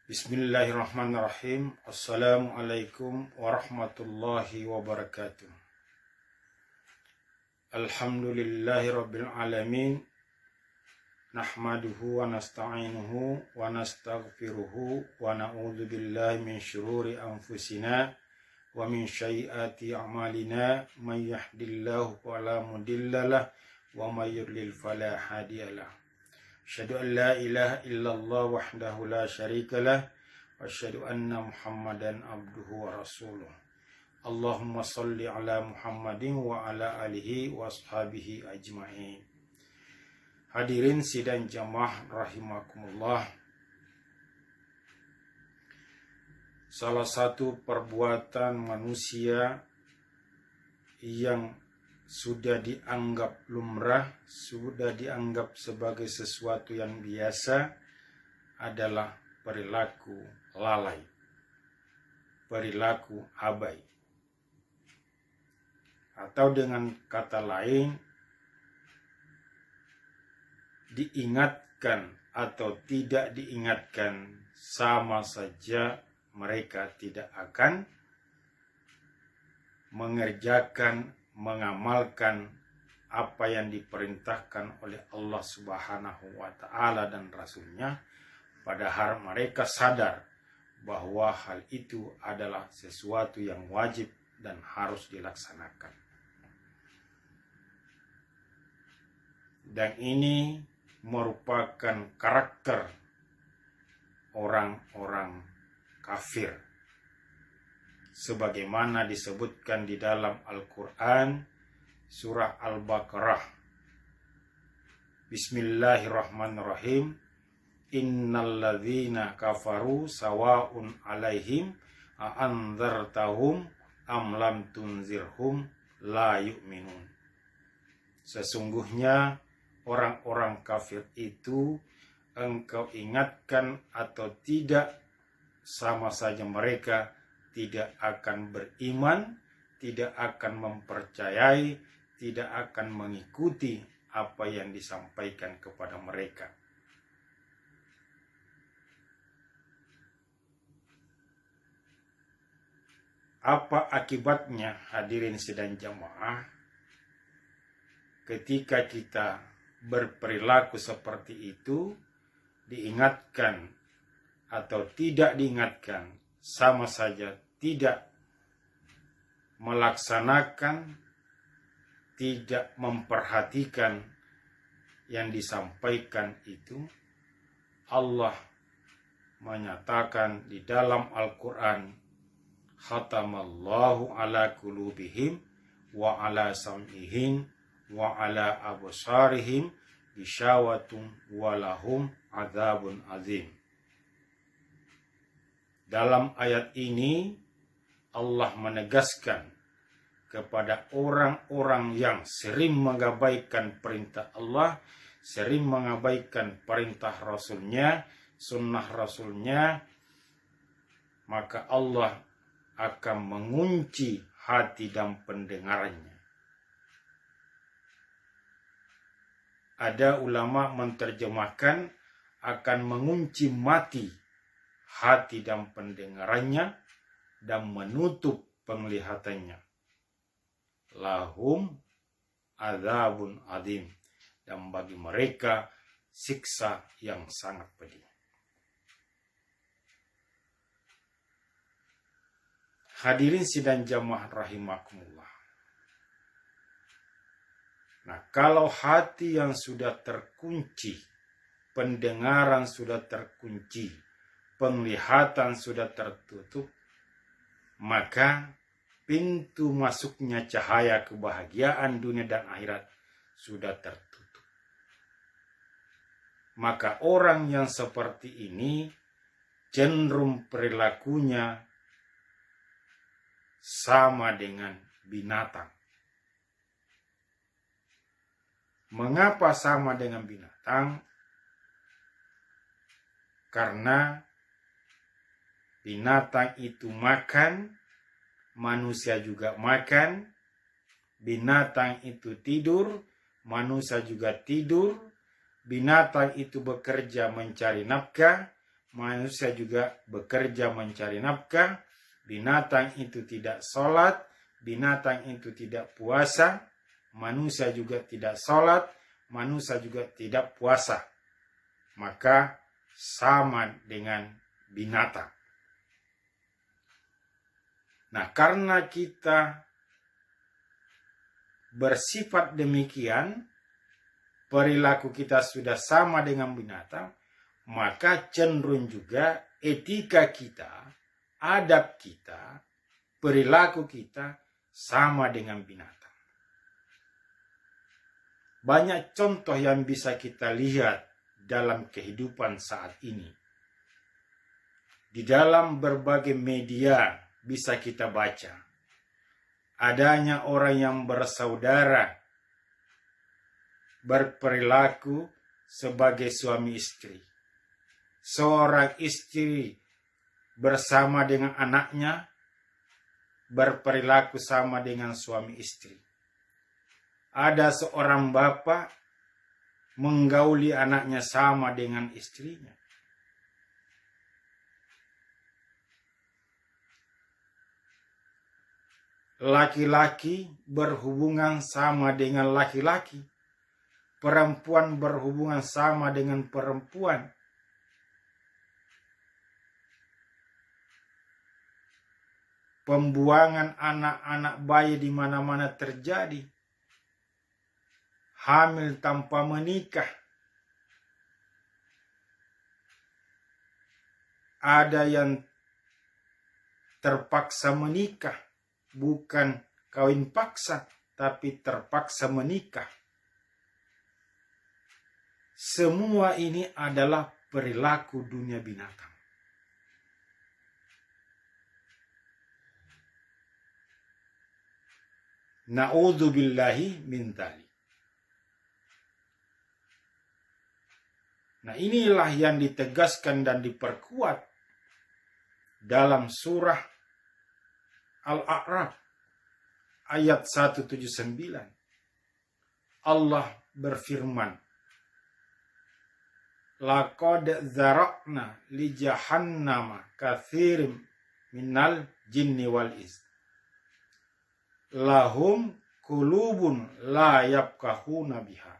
Bismillahirrahmanirrahim. Assalamualaikum warahmatullahi wabarakatuh. Alhamdulillahi rabbil alamin. Nahmaduhu wa nasta'inuhu wa nastaghfiruhu wa na'udzu billahi min syururi anfusina wa min sayyiati a'malina. May yahdihillahu fala mudhillalah wa may yudlil fala hadiyalah. Asyhadu an la ilaha illallah wahdahu la syarikalah wa asyhadu anna Muhammadan abduhu wa rasuluh. Allahumma shalli ala Muhammadin wa ala alihi wa ashabihi ajma'in. Hadirin sidang jamaah rahimakumullah. Salah satu perbuatan manusia yang sudah dianggap lumrah, sudah dianggap sebagai sesuatu yang biasa adalah perilaku lalai, perilaku abai. Atau dengan kata lain, diingatkan atau tidak diingatkan sama saja mereka tidak akan mengerjakan, mengamalkan apa yang diperintahkan oleh Allah Subhanahu wa Ta'ala dan Rasul-Nya, padahal mereka sadar bahwa hal itu adalah sesuatu yang wajib dan harus dilaksanakan. Dan ini merupakan karakter orang-orang kafir, sebagaimana disebutkan di dalam Al-Quran surah Al-Baqarah. Bismillahirrahmanirrahim. Innalladzina kafaru sawa'un alaihim a'andzartahum am lam tunzirhum la yu'minun. Sesungguhnya orang-orang kafir itu engkau ingatkan atau tidak, sama saja mereka tidak akan beriman, tidak akan mempercayai, tidak akan mengikuti apa yang disampaikan kepada mereka. Apa akibatnya, hadirin sidang jamaah, ketika kita berperilaku seperti itu, diingatkan atau tidak diingatkan, sama saja tidak melaksanakan, tidak memperhatikan yang disampaikan itu. Allah menyatakan di dalam Al-Quran, khatamallahu ala qulubihim wa ala sam'ihim wa ala absarihim bisyawatun walahum adzabun azim. Dalam ayat ini Allah menegaskan kepada orang-orang yang sering mengabaikan perintah Allah, sering mengabaikan perintah Rasul-Nya, sunnah Rasul-Nya, maka Allah akan mengunci hati dan pendengarannya. Ada ulama menterjemahkan akan mengunci mati, hati dan pendengarannya, dan menutup penglihatannya. Lahum adzabun adzim, dan bagi mereka siksa yang sangat pedih. Hadirin sidang jamaah rahimakumullah. Nah, kalau hati yang sudah terkunci, pendengaran sudah terkunci, penglihatan sudah tertutup, maka pintu masuknya cahaya kebahagiaan dunia dan akhirat sudah tertutup. Maka orang yang seperti ini cenderung perilakunya sama dengan binatang. Mengapa sama dengan binatang? Karena binatang itu makan, manusia juga makan. Binatang itu tidur, manusia juga tidur. Binatang itu bekerja mencari nafkah, manusia juga bekerja mencari nafkah, binatang itu tidak sholat, binatang itu tidak puasa, manusia juga tidak sholat, manusia juga tidak puasa. Maka sama dengan binatang. Nah, karena kita bersifat demikian, perilaku kita sudah sama dengan binatang, maka cenderung juga etika kita, adab kita, perilaku kita sama dengan binatang. Banyak contoh yang bisa kita lihat dalam kehidupan saat ini. Di dalam berbagai media bisa kita baca, adanya orang yang bersaudara berperilaku sebagai suami istri. Seorang istri bersama dengan anaknya berperilaku sama dengan suami istri. Ada seorang bapak menggauli anaknya sama dengan istrinya. Laki-laki berhubungan sama dengan laki-laki. Perempuan berhubungan sama dengan perempuan. Pembuangan anak-anak bayi di mana-mana terjadi. Hamil tanpa menikah. Ada yang terpaksa menikah, bukan kawin paksa, tapi terpaksa menikah. Semua ini adalah perilaku dunia binatang. Na'udzubillahi min dzalik. Nah, inilah yang ditegaskan dan diperkuat dalam surah Al-A'raf ayat 179. Allah berfirman, laqad dzara'na li jahannama katsirin minal jinni wal ins. Lahum qulubun la yafqahuna biha.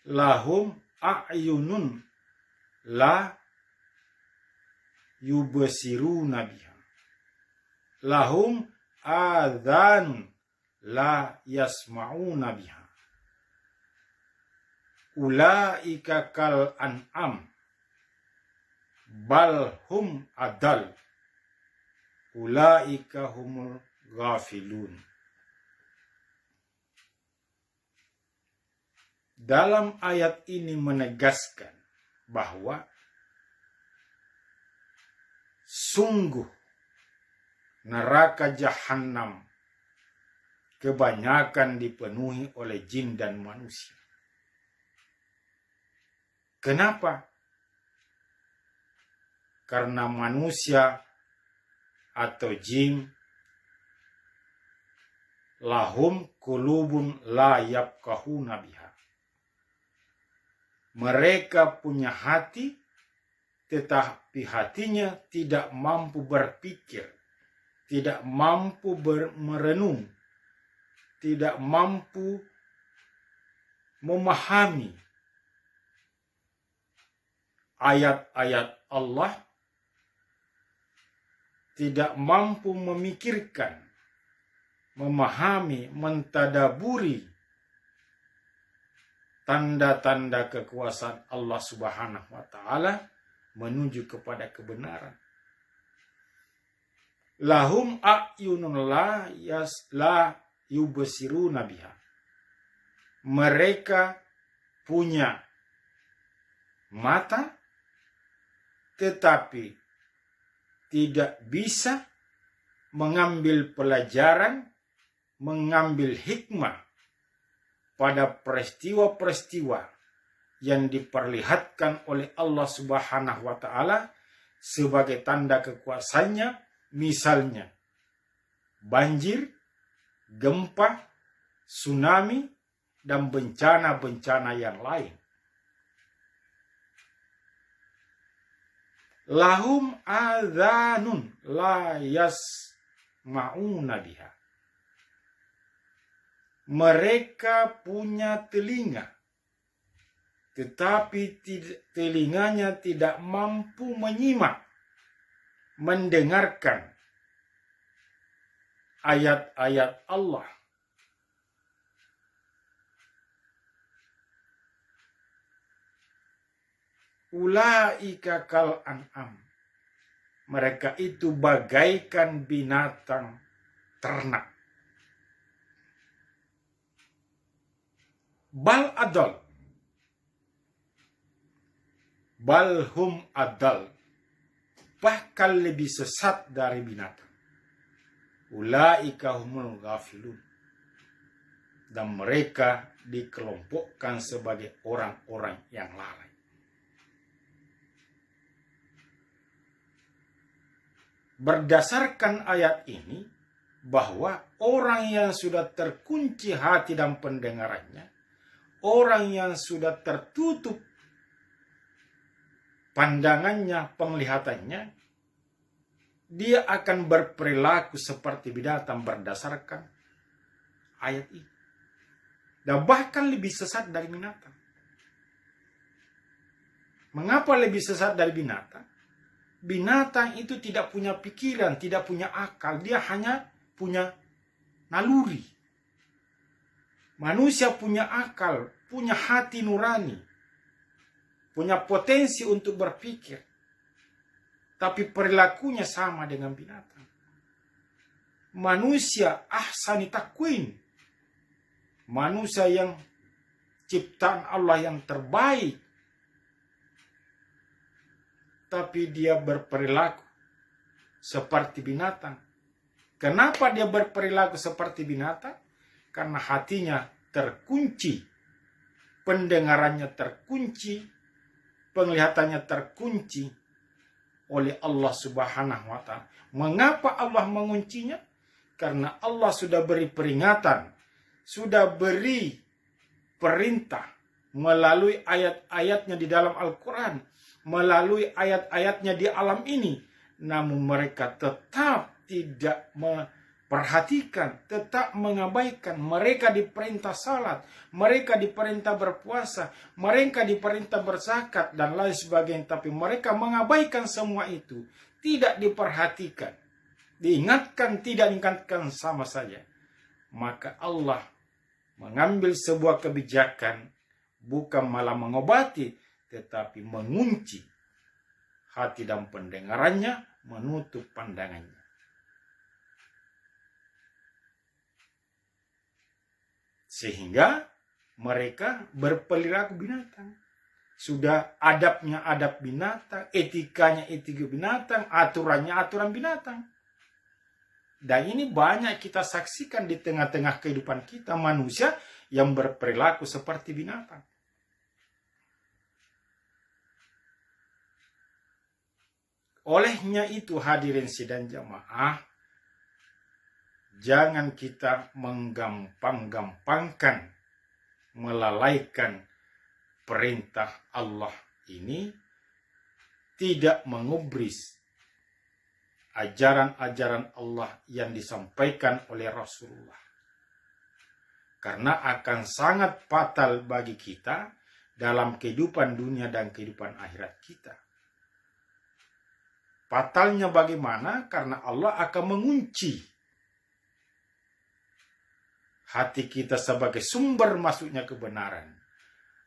Lahum a'yunun la yubsiruna biha. Lahum adhanun la yasma'una biha. Ulaika kal an'am bal hum adal. Ulaika humul ghafilun. Dalam ayat ini menegaskan bahwa sungguh neraka jahanam kebanyakan dipenuhi oleh jin dan manusia. Kenapa? Karena manusia atau jin lahum qulubun la yafqahuna biha. Mereka punya hati, tetapi hatinya tidak mampu berpikir, tidak mampu merenung, tidak mampu memahami ayat-ayat Allah, tidak mampu memikirkan, memahami, mentadaburi tanda-tanda kekuasaan Allah Subhanahu wa taala menuju kepada kebenaran. Lahum a'yunun la yubsiruna biha. Mereka punya mata tetapi tidak bisa mengambil pelajaran, mengambil hikmah pada peristiwa-peristiwa yang diperlihatkan oleh Allah Subhanahu wa taala sebagai tanda kekuasaannya, misalnya banjir, gempa, tsunami, dan bencana-bencana yang lain. Lahum adhanun la yasma'una biha. Mereka punya telinga, tetapi telinganya tidak mampu menyimak, mendengarkan ayat-ayat Allah. Ulaika kal an'am. Mereka itu bagaikan binatang ternak. Bal adal. Balhum adal. Bahkan lebih sesat dari binatang. Ulaika humul ghafilun. Dan mereka dikelompokkan sebagai orang-orang yang lalai. Berdasarkan ayat ini, bahwa orang yang sudah terkunci hati dan pendengarannya, orang yang sudah tertutup pandangannya, penglihatannya, dia akan berperilaku seperti binatang berdasarkan ayat ini. Dan bahkan lebih sesat dari binatang. Mengapa lebih sesat dari binatang? Binatang itu tidak punya pikiran, tidak punya akal. Dia hanya punya naluri. Manusia punya akal, punya hati nurani, punya potensi untuk berpikir. Tapi perilakunya sama dengan binatang. Manusia ahsani takwin. Manusia yang ciptaan Allah yang terbaik. Tapi dia berperilaku seperti binatang. Kenapa dia berperilaku seperti binatang? Karena hatinya terkunci, pendengarannya terkunci, penglihatannya terkunci oleh Allah Subhanahu wa Ta'ala. Mengapa Allah menguncinya? Karena Allah sudah beri peringatan, sudah beri perintah melalui ayat-ayatnya di dalam Al-Quran, melalui ayat-ayatnya di alam ini. Namun mereka tetap tidak memperhatikan, tetap mengabaikan. Mereka diperintah salat, mereka diperintah berpuasa, mereka diperintah berzakat, dan lain sebagainya. Tapi mereka mengabaikan semua itu. Tidak diperhatikan. Diingatkan, tidak diingatkan, sama saja. Maka Allah mengambil sebuah kebijakan, bukan malah mengobati, tetapi mengunci hati dan pendengarannya, menutup pandangannya. Sehingga mereka berperilaku binatang. Sudah adabnya adab binatang, etikanya etika binatang, aturannya aturan binatang. Dan ini banyak kita saksikan di tengah-tengah kehidupan kita, manusia yang berperilaku seperti binatang. Olehnya itu hadirin sidang jamaah, jangan kita menggampang-gampangkan, melalaikan perintah Allah ini, tidak mengubris ajaran-ajaran Allah yang disampaikan oleh Rasulullah. Karena akan sangat fatal bagi kita dalam kehidupan dunia dan kehidupan akhirat kita. Fatalnya bagaimana? Karena Allah akan mengunci hati kita sebagai sumber masuknya kebenaran.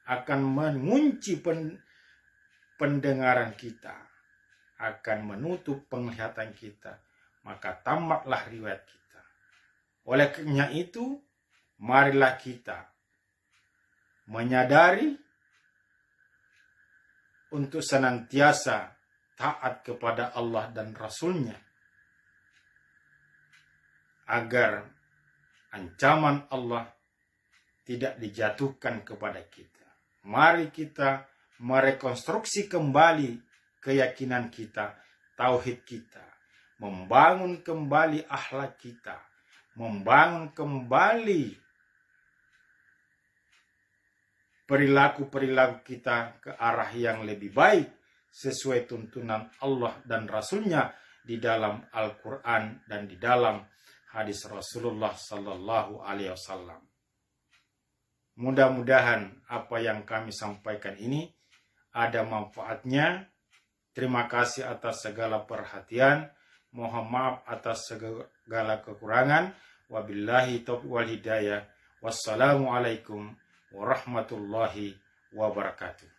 Akan mengunci pendengaran kita. Akan menutup penglihatan kita. Maka tamatlah riwayat kita. Oleh karena itu, marilah kita menyadari untuk senantiasa taat kepada Allah dan Rasul-Nya, agar ancaman Allah tidak dijatuhkan kepada kita. Mari kita merekonstruksi kembali keyakinan kita, tauhid kita, membangun kembali akhlak kita, membangun kembali perilaku-perilaku kita ke arah yang lebih baik, sesuai tuntunan Allah dan Rasul-Nya di dalam Al-Quran dan di dalam hadis Rasulullah Sallallahu Alaihi Wasallam. Mudah-mudahan apa yang kami sampaikan ini ada manfaatnya. Terima kasih atas segala perhatian. Mohon maaf atas segala kekurangan. Wabillahi taufiq wal hidayah. Wassalamualaikum warahmatullahi wabarakatuh.